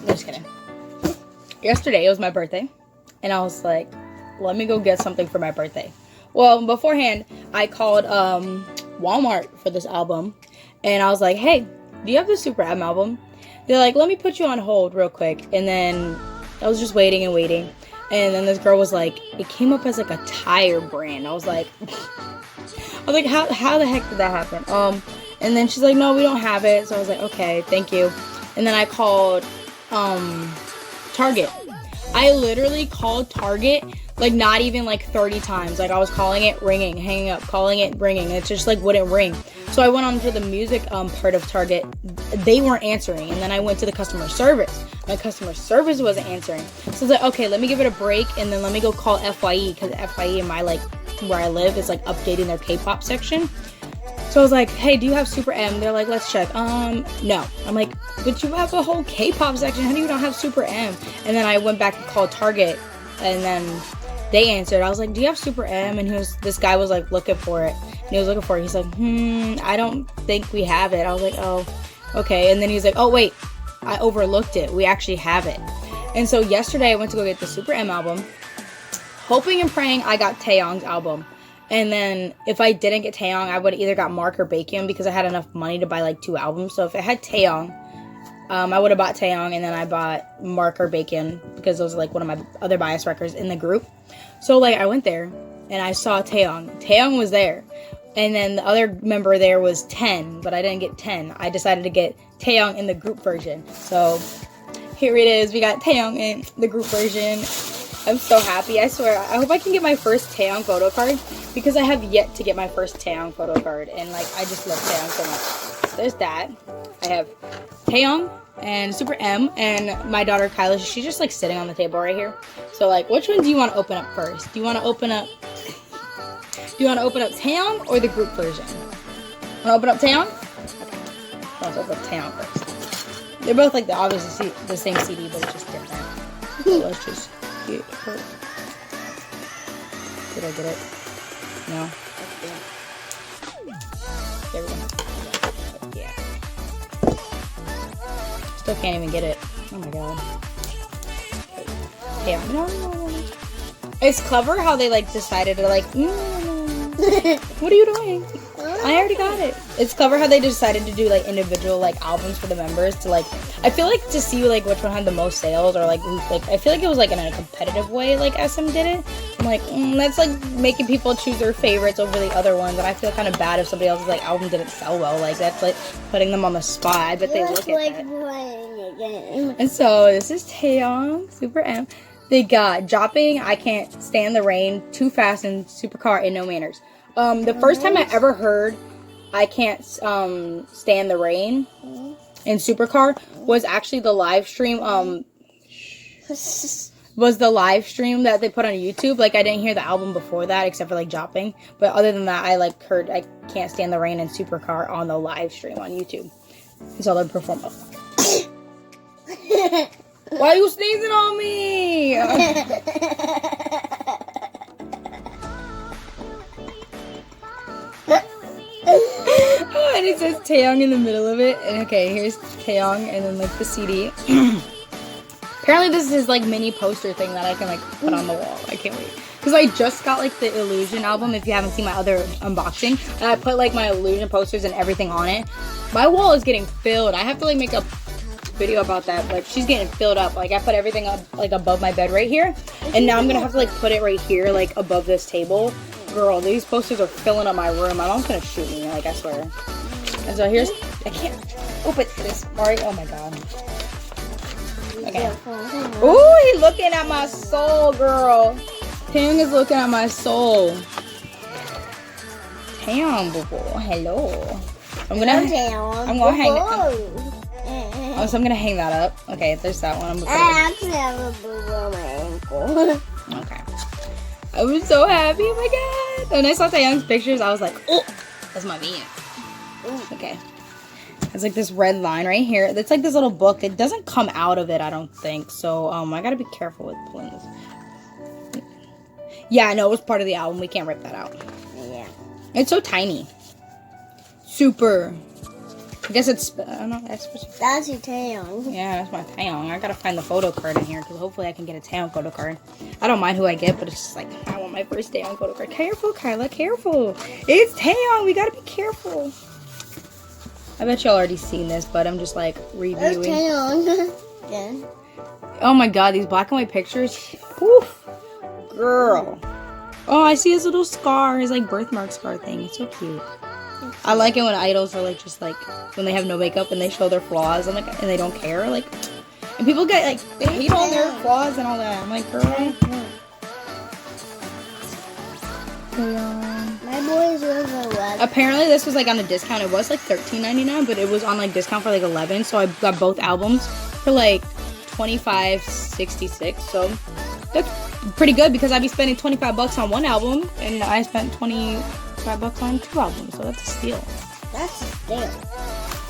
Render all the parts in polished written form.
just kidding. Yesterday, it was my birthday. And I was like, let me go get something for my birthday. Well, beforehand, I called Walmart for this album. And I was like, hey, do you have the SuperM album? They're like, let me put you on hold real quick. And then I was just waiting and waiting. And then this girl was like, it came up as like a tire brand. I was like, how the heck did that happen? And then she's like, no, we don't have it. So I was like, okay, thank you. And then I called Target. I literally called Target like not even like 30 times. Like I was calling it, ringing, hanging up, calling it, ringing. It just like wouldn't ring. So I went on to the music part of Target. They weren't answering. And then I went to the customer service. My customer service wasn't answering. So I was like, okay, let me give it a break. And then let me go call FYE, because FYE in my like where I live is like updating their K-pop section. So I was like, hey, do you have SuperM? They're like, let's check. No. I'm like, but you have a whole K-pop section. How do you not have SuperM? And then I went back and called Target, and then they answered. I was like, do you have SuperM? And this guy was like looking for it. And he was looking for it. He's like, I don't think we have it. I was like, oh, okay. And then he's like, oh, wait, I overlooked it. We actually have it. And so yesterday I went to go get the SuperM album, hoping and praying I got Taeyong's album. And then if I didn't get Taeyong, I would have either got Mark or Bacon, because I had enough money to buy like 2 albums. So if it had Taeyong, I would have bought Taeyong, and then I bought Mark or Bacon, because those are like one of my other bias records in the group. So like I went there and I saw Taeyong. Taeyong was there. And then the other member there was 10, but I didn't get 10. I decided to get Taeyong in the group version. So here it is. We got Taeyong in the group version. I'm so happy. I swear. I hope I can get my first Taeyong photo card, because I have yet to get my first Taeyong photo card. And like, I just love Taeyong so much. So there's that. I have Taeyong and SuperM, and my daughter Kyla, she's just like sitting on the table right here. So like, which one do you want to open up first? Do you want to open up Taeyong or the group version? Want to open up Taeyong? Okay. Let's open up Taeyong first. They're both like obviously the same CD, but it's just different. So let's just get her. Did I get it? No. There we go. Yeah. Still can't even get it. Oh my god. Okay. Yeah. No. It's clever how they like decided to like. What are you doing? I already got it. It's clever how they decided to do like individual like albums for the members to like. I feel like to see like which one had the most sales, or like I feel like it was like in a competitive way like SM did it. I'm like that's like making people choose their favorites over the other ones, and I feel kind of bad if somebody else's like album didn't sell well. Like that's like putting them on the spot. I bet they look at that. And so this is Taeyong, SuperM. They got Dropping, I Can't Stand the Rain, Too Fast, and Supercar, and No Manners. The first time I ever heard I Can't Stand the Rain in Supercar was actually the live stream, that they put on YouTube. Like, I didn't hear the album before that, except for, like, Dropping. But other than that, I, like, heard I Can't Stand the Rain in Supercar on the live stream on YouTube. So they perform. Why are you sneezing on me? Oh, and it says Taeyong in the middle of it. And okay, here's Taeyong and then like the CD. Apparently this is like mini poster thing that I can like put on the wall. I can't wait. Because I just got like the Illusion album, if you haven't seen my other unboxing. And I put like my Illusion posters and everything on it. My wall is getting filled. I have to like make a video about that. Like, she's getting filled up. Like, I put everything up like above my bed right here, and now I'm gonna have to like put it right here, like above this table. Girl, these posters are filling up my room. My mom's gonna shoot me, like, I swear. And so here's, I can't open this part. Oh my god. Okay. Ooh, he's looking at my soul, girl. Taeyong is looking at my soul. Taeyong, boo boo. Hello. I'm gonna hang it. Oh, so I'm gonna hang that up. Okay, there's that one. I'm gonna put it have a boo on my ankle. Okay. I was so happy. Oh my god. When I saw Taeyong's pictures, I was like, oh, that's my man. Okay. It's like this red line right here. It's like this little book. It doesn't come out of it, I don't think. So, I gotta be careful with pulling this. Yeah, no, it was part of the album. We can't rip that out. Yeah. It's so tiny. Super. I guess it's, I don't know, that's your Taeyong. yeah, that's my Taeyong. I gotta find the photo card in here because hopefully I can get a Taeyong photo card. I don't mind who I get, but it's just like, I want my first Taeyong photo card. Careful, Kyla, careful. It's Taeyong. We gotta be careful. I bet y'all already seen this, but I'm just like reviewing. That's Taeyong. Yeah. Oh my god, these black and white pictures. Whew. Girl. Oh, I see his little scar, his like birthmark scar thing. It's so cute. I like it when idols are like just like when they have no makeup and they show their flaws and like and they don't care like and people get like they hate all their flaws and all that. I'm like, girl. My boys was $11. Apparently this was like on a discount. It was like $13.99, but it was on like discount for like $11. So I got both albums for like $25.66. So that's pretty good because I'd be spending $25 on one album and I spent $25 on 2 albums. So that's a steal. That's a steal.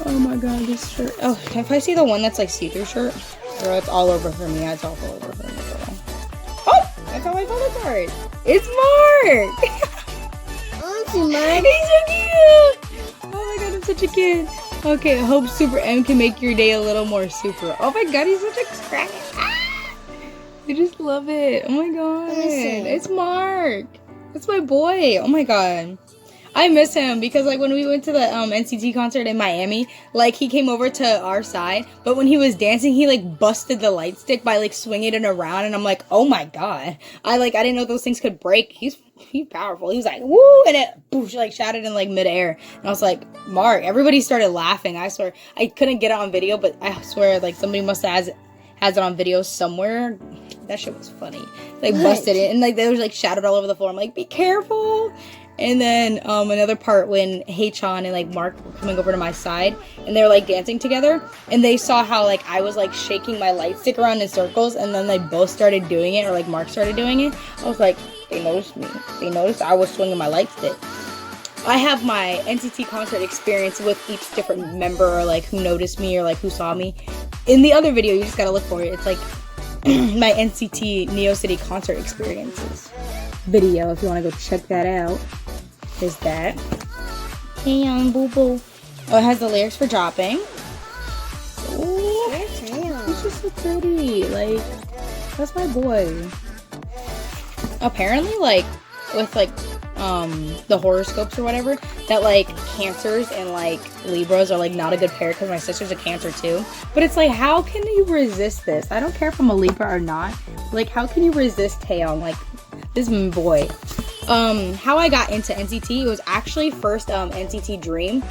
Oh my god, this shirt. Oh, if I see the one that's like see-through shirt, girl, it's all over for me. It's all over for me, girl. Oh, I found my photo card. It's Mark. Auntie Mark. He's so cute. Oh my god, I'm such a kid. Okay, I hope SuperM can make your day a little more super. Oh my god, he's such a crack. Ah! I just love it. Oh my god. It's Mark. That's my boy. Oh my god. I miss him because like when we went to the NCT concert in Miami, like he came over to our side, but when he was dancing, he like busted the light stick by like swinging it around, and I'm like, oh my god, I didn't know those things could break. He's powerful. He was like, woo, and it poof, like shattered in like midair, and I was like, Mark. Everybody started laughing. I swear I couldn't get it on video, but I swear like somebody must have has it on video somewhere. That shit was funny. They busted it and like they was like shattered all over the floor. I'm like, be careful. And then another part when Haechan and like Mark were coming over to my side and they were like dancing together and they saw how like I was like shaking my light stick around in circles and then they both started doing it, or like Mark started doing it. I was like, they noticed me. They noticed I was swinging my light stick. I have my NCT concert experience with each different member, or like who noticed me or like who saw me. In the other video, you just gotta look for it. It's like my NCT Neo City concert experiences video. If you want to go check that out, is that Taeyong boo boo. Oh, it has the lyrics for dropping. Oh, he's just so pretty. Like, that's my boy. Apparently, like with like the horoscopes or whatever, that like Cancers and like Libras are like not a good pair because my sister's a Cancer too. But it's like, how can you resist this? I don't care if I'm a Libra or not. Like, how can you resist Taeyong? Like, this is my boy. How I got into NCT, it was actually first NCT Dream.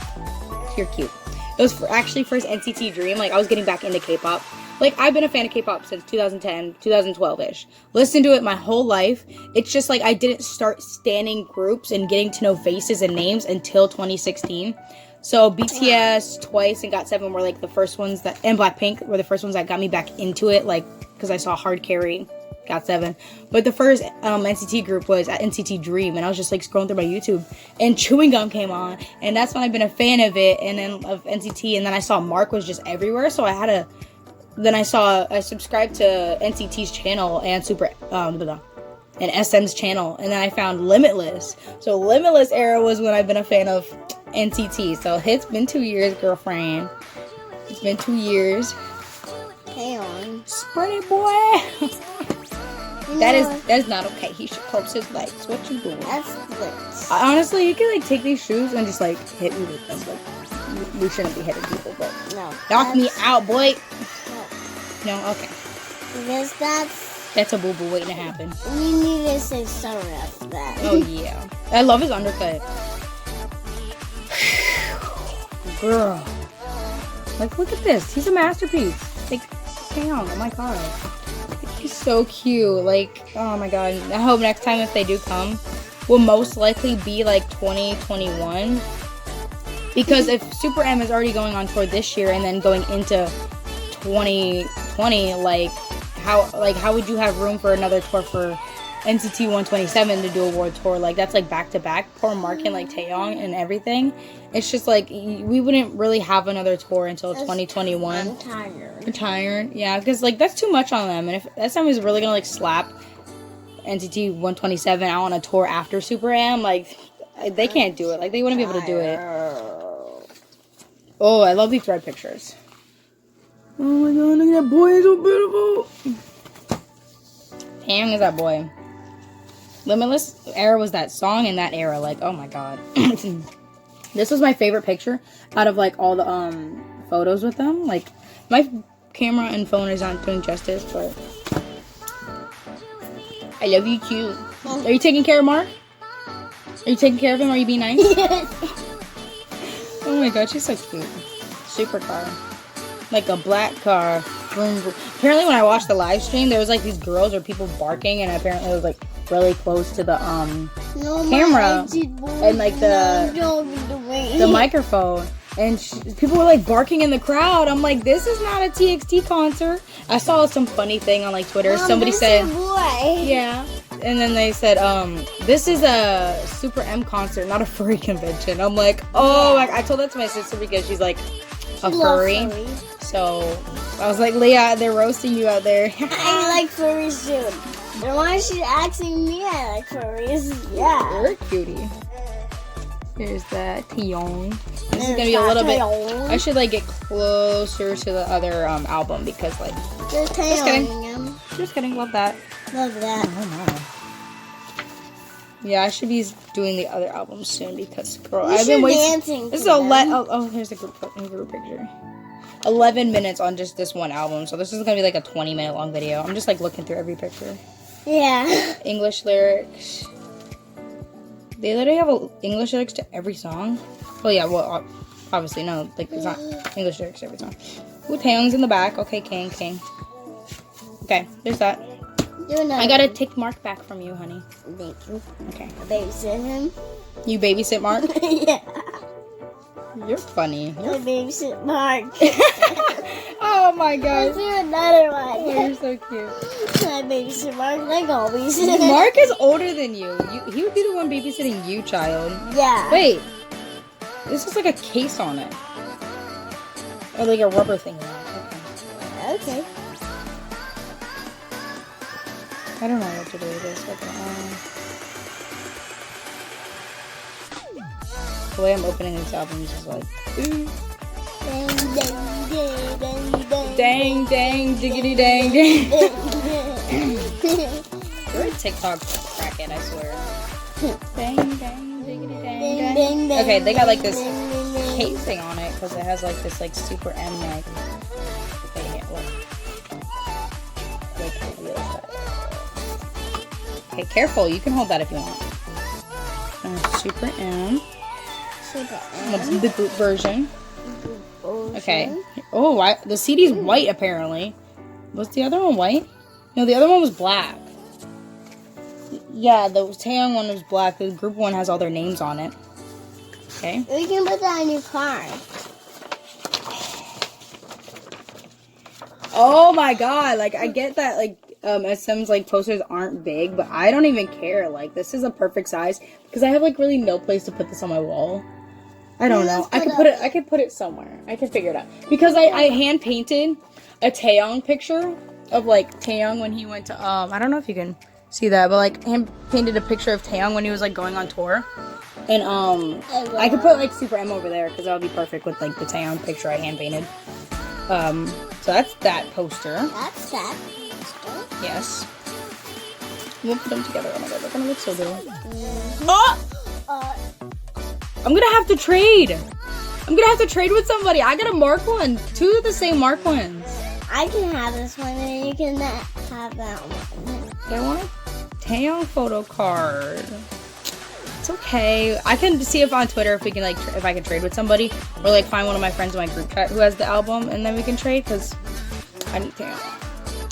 You're cute. It was actually first NCT Dream. Like, I was getting back into K-pop. Like, I've been a fan of K-pop since 2010, 2012-ish. Listened to it my whole life. It's just like I didn't start standing groups and getting to know faces and names until 2016. So BTS, Twice, and GOT7 were like the first ones that, and Blackpink were the first ones that got me back into it. Like, because I saw Hard Carry, GOT7. But the first NCT group was at NCT Dream, and I was just like scrolling through my YouTube, and Chewing Gum came on, and that's when I've been a fan of it, and then of NCT, and then I saw Mark was just everywhere, so I had to. Then I subscribed to NCT's channel and and SM's channel, and then I found Limitless. So Limitless era was when I've been a fan of NCT. So it's been 2 years, girlfriend. It's been 2 years. Hang on. Pretty boy. That is not okay. He should close his legs. What you doing? That's splits. Honestly, you can like take these shoes and just like hit me with them. Like, we shouldn't be hitting people, but no. Knock me out, boy. No, okay. Because that's a boo-boo waiting to happen. We need to say sorry after that. Oh, yeah. I love his undercut. Girl. Like, look at this. He's a masterpiece. Like, damn. Oh, my God. He's so cute. Like, oh, my God. I hope next time if they do come, will most likely be, like, 2021. Because if SuperM is already going on tour this year and then going into 2020, like how would you have room for another tour for NCT 127 to do a world tour? Like, that's like back to back. Poor Mark and like Taeyong and everything. It's just like we wouldn't really have another tour until 2021. I'm tired. You're tired, yeah, because like that's too much on them. And if SM is really gonna like slap NCT 127 out on a tour after SuperM, like they can't do it. Like they wouldn't be able to do it. Oh, I love these thread pictures. Oh my god, look at that boy, he's so beautiful. Taeyong is that boy. Limitless Era was that song in that era. Like, oh my god. This was my favorite picture out of like all the photos with them. Like, my camera and phone is not doing justice, but I love you too. Are you taking care of Mark? Are you taking care of him? Are you being nice? Oh my god, she's so cute. Supercar. Like a black car. Vroom, vroom. Apparently when I watched the live stream, there was like these girls or people barking, and apparently it was like really close to the camera and like the microphone. And people were like barking in the crowd. I'm like, this is not a TXT concert. I saw some funny thing on like Twitter. Mom, somebody said, boy. yeah. And then they said, this is a SuperM concert, not a furry convention. I'm like, oh, I told that to my sister because she's like a furry. So I was like, Leah, they're roasting you out there. I like furries too. And why is she asking me I like furries? Yeah. You're a cutie. Here's that Taeyong. This is gonna be a little bit. I should like get closer to the other album because like. Just kidding. Just kidding. Love that. Love that. Oh no. Yeah, I should be doing the other album soon because girl, I've been waiting. Dancing This is oh, here's a group picture. 11 minutes on just this one album, so this is gonna be like a 20-minute long video. I'm just like looking through every picture. Yeah. English lyrics. They literally have English lyrics to every song. Well, yeah, well, obviously, no, like, it's not English lyrics to every song. Ooh, Taeyong's in the back. Okay, King. Okay, there's that. I got a tick mark back from you, honey. Thank you. Okay. I babysit him. You babysit Mark? Yeah. You're funny. I babysit Mark. Oh my Let's god. do another one. Oh, you're so cute. I babysit Mark like always. Mark is older than you. He would be the one babysitting you, child. Yeah. Wait. This is like a case on it. Or like a rubber thing. Okay. I don't know what to do with this. The way I'm opening these albums is like, ooh. Dang, diggity, dang. You're a TikTok crackhead, I swear. Dang, diggity, dang. Okay, they got like this casing on it because it has like this like SuperM like. Okay, careful. You can hold that if you want. SuperM. The group version. Okay. Oh, why? The CD's white apparently. Was the other one white? No, the other one was black. Yeah, the Taeyong one was black. The group one has all their names on it. Okay. We can put that on your car. Oh my god! Like I get that. Like SM's like posters aren't big, but I don't even care. Like this is a perfect size because I have like really no place to put this on my wall. I don't know. I could put it somewhere. I can figure it out. Because I hand painted a Taeyong picture of like Taeyong when he went to I don't know if you can see that, but like hand painted a picture of Taeyong when he was like going on tour. And I could put like SuperM over there because that would be perfect with like the Taeyong picture I hand painted. So that's that poster. That's that poster. Yes. We'll put them together. Oh my god, they're gonna look so good. Oh! I'm gonna have to trade. I'm gonna have to trade with somebody. I got a Mark one. Two of the same Mark ones. I can have this one and you can have that one. I want a Taeyong photo card. It's okay. I can see if on Twitter if we can like if I can trade with somebody or like find one of my friends in my group chat who has the album and then we can trade because I need Taeyong.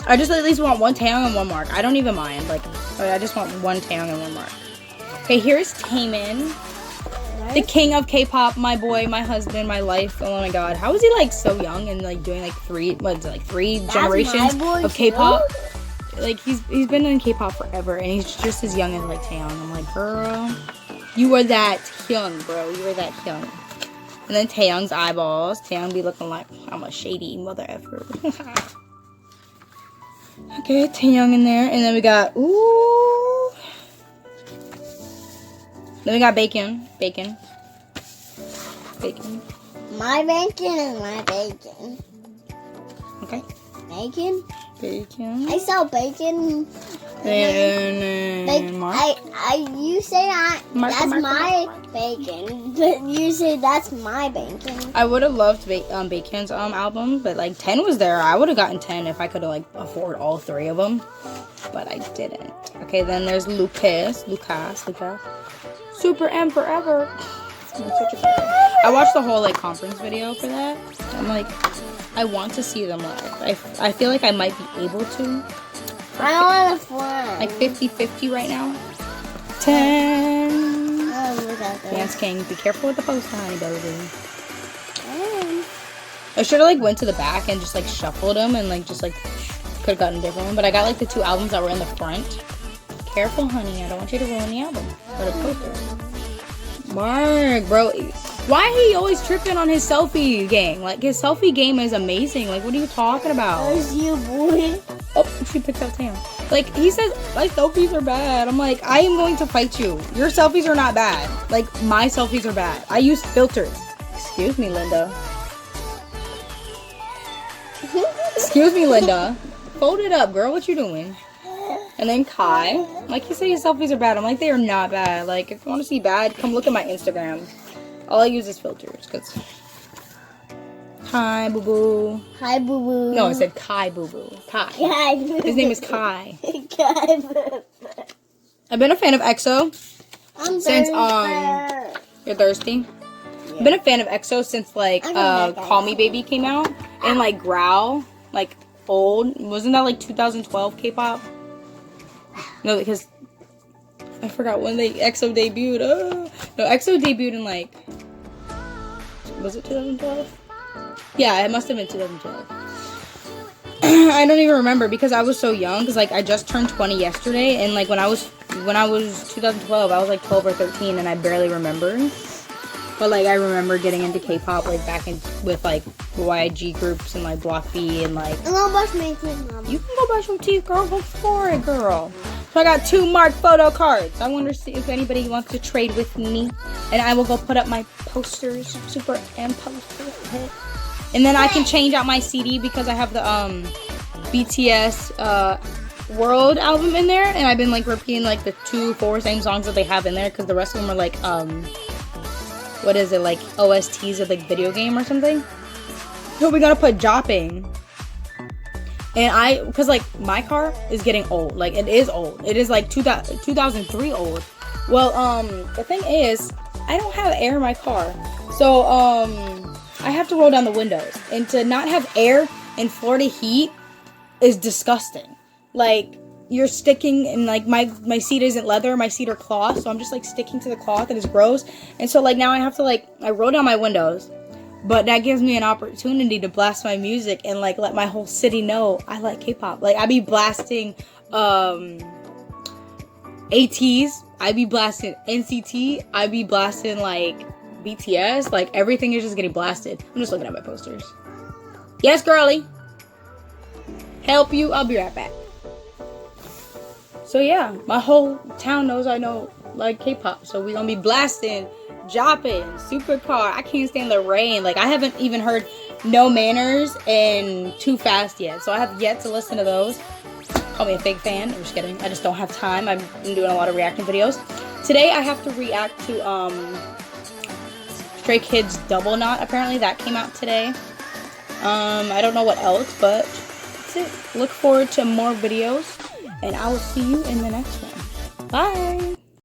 I just at least want one Taeyong and one Mark. I don't even mind. Like I just want one Taeyong and one Mark. Okay, here's Taemin. The king of K-pop, my boy, my husband, my life. Oh my god. How is he like so young and like doing like three generations of K-pop? Like he's been in K-pop forever and he's just as young as like Taeyong. I'm like, girl, you are that young, bro. You are that young. And then Taeyong's eyeballs. Taeyong be looking like I'm a shady mother effer. Okay, Taeyong in there. And then we got Then we got Bacon. My bacon is my bacon. Okay. Bacon? Bacon. I sell bacon. And Mark. You say Mark, that's Mark, my Mark. bacon, but you say that's my bacon. I would have loved Bacon's album, but like 10 was there. I would have gotten 10 if I could have like afford all 3 of them, but I didn't. Okay, then there's Lucas. SuperM forever. I watched the whole like conference video for that. I'm like, I want to see them live. I feel like I might be able to. I don't want to fly. Like 50-50 right now. 10. Oh, look at this. Dance King, be careful with the poster, honey, baby. Oh. I should have like went to the back and just like shuffled them and like just like could have gotten a different one. But I got like the 2 albums that were in the front. Careful, honey. I don't want you to ruin the album or the poster. Mark, bro. Why he always tripping on his selfie game? Like, his selfie game is amazing. Like, what are you talking about? There's you, boy. Oh, she picked up Taeyong. Like, he says, my selfies are bad. I'm like, I am going to fight you. Your selfies are not bad. Like, my selfies are bad. I use filters. Excuse me, Linda. Excuse me, Linda. Fold it up, girl. What you doing? And then Kai. Like, you say your selfies are bad. I'm like, they are not bad. Like, if you want to see bad, come look at my Instagram. All I use is filters, because... Hi, boo-boo. Hi, boo-boo. No, I said Kai, boo-boo. Kai. Hi, boo-boo. His name is Kai. Kai, boo-boo. I've been a fan of EXO I'm since, thirsty. You're thirsty? Yeah. I've been a fan of EXO since, like, I'm gonna make Call Me Baby came out. And, like, Growl. Like, old. Wasn't that, like, 2012 K-pop? No, because... I forgot when EXO debuted. No, EXO debuted in, like... Was it 2012? Yeah, it must have been 2012. I don't even remember because I was so young. Because, like, I just turned 20 yesterday. And, like, when I was 2012, I was, like, 12 or 13. And I barely remember. But, like, I remember getting into K-pop, like, back in with, like, YG groups and, like, Block B and, like... I'm gonna brush my teeth, Mom. You can go brush your teeth, girl. Go for it, girl. So I got 2 marked photo cards. I wonder if anybody wants to trade with me. And I will go put up my posters, SuperM posters. And then I can change out my CD because I have the BTS World album in there. And I've been like repeating like the 4 same songs that they have in there. Because the rest of them are like, what is it? Like OSTs of like video game or something. So we're going to put Jopping. And because like my car is getting old. Like it is old. It is like 2003 old. Well, the thing is, I don't have air in my car. So, I have to roll down the windows. And to not have air in Florida heat is disgusting. Like, you're sticking, and like my seat isn't leather, my seat are cloth. So I'm just like sticking to the cloth and it's gross. And so like now I have to like, I roll down my windows. But that gives me an opportunity to blast my music and, like, let my whole city know I like K-pop. Like, I be blasting, ATEEZ. I be blasting NCT. I be blasting, like, BTS. Like, everything is just getting blasted. I'm just looking at my posters. Yes, girly. Help you. I'll be right back. So, yeah. My whole town knows I know, like, K-pop. So, we gonna be blasting... Jopping, Supercar. I can't stand the rain. Like, I haven't even heard No Manners and Too Fast yet. So I have yet to listen to those. Call me a fake fan. I'm just kidding. I just don't have time. I've been doing a lot of reacting videos. Today I have to react to Stray Kids Double Knot. Apparently that came out today. I don't know what else, but that's it. Look forward to more videos. And I will see you in the next one. Bye.